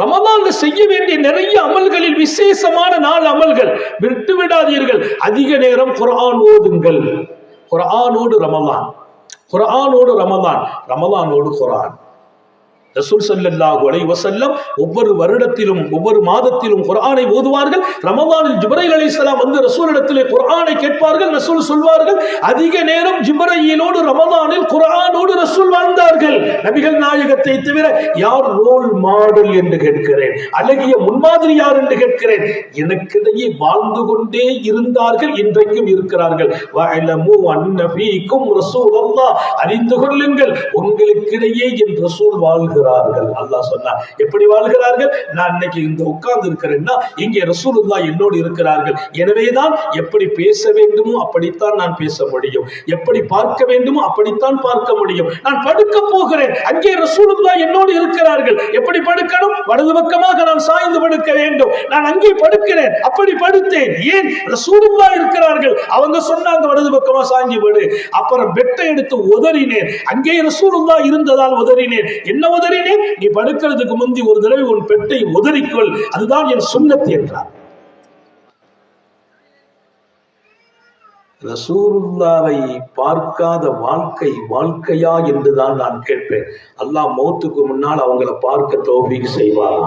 ரமலான்ல செய்ய வேண்டிய நிறைய அமல்களில் விசேஷமான 4 அமல்கள் விட்டு விடாதீர்கள். அதிக நேரம் குர்ஆன் ஓதுங்கள். குர்ஆனோடு ரமலான், குர்ஆனோடு ரமலான், ரமலானோடு குர்ஆன். ரசூல் ஸல்லல்லாஹு அலைஹி வஸல்லம் ஒவ்வொரு வருடத்திலும் ஒவ்வொரு மாதத்திலும் குர்ஆனை ஓதுவார்கள். ரமலானில் ஜிப்ரீல் அலைஹிஸ்ஸலாம் வந்து ரசூலிடத்திலே குர்ஆனை கேட்பார்கள். ரசூல் சொல்வார்கள், அதிக நேரம் ஜிப்ரீலோடு ரமலானில் குர்ஆனோடு ரசூல் வாழ்ந்தார்கள். நபிகள் நாயகத்தை தவிர யார் ரோல் மாடல் என்று கேட்கிறேன், அழகிய முன்மாதிரி யார் என்று கேட்கிறேன். எனக்கிடையே வாழ்ந்து கொண்டே இருந்தார்கள், இன்றைக்கும் இருக்கிறார்கள். வஅலமு அன்ன ஃபீக்கும் ரசூலுல்லாஹ், அறிந்து கொள்ளுங்கள் உங்களுக்கிடையே என் ரசூல் வாழ்கிறார். அல்லாஹ் சொன்னார். எப்படி வாழ்கிறார்கள்? நான் இன்னைக்கு இந்த உட்கார்ந்து இருக்கிறேன்னா இங்கே ரசூலுல்லாஹ் என்னோடு இருக்கிறார்கள். எனவேதான் எப்படி பேச வேண்டுமோ அப்படித்தான் நான் பேச முடியும், எப்படி பார்க்க வேண்டுமோ அப்படித்தான் பார்க்க முடியும். நான் படுக்க போகிறேன், அங்கே ரசூலுல்லாஹ் என்னோடு இருக்கிறார்கள். எப்படி படுக்கணும்? வலது பக்கமாக நான் சாய்ந்து படுக்க வேண்டும். நான் அங்கே படுக்கிறேன், அப்படி படுத்தேன். ஏன்? ரசூலுல்லாஹ் இருக்கிறார்கள். அவங்க சொன்னாங்க வலது பக்கமா சாய்ந்து படு. அப்புறம் பெட்டை எடுத்து உதறினேன். அங்கே ரசூலுல்லாஹ் இருந்ததால் உதறினேன். என்ன உதறினேன்? நீ படுக்கிறதுக்கு முந்தி ஒரு தடவை உன் பெட்டை உதறிக்கொள், அதுதான் என் சுன்னத் என்றார். ரசூலுல்லாஹை பார்க்காத வாழ்க்கை வாழ்க்கையா என்றுதான் நான் கேட்பேன். அல்லாஹ் மௌத்துக்கு முன்னால் அவங்களை பார்க்க தௌஃபீக் செய்வார்.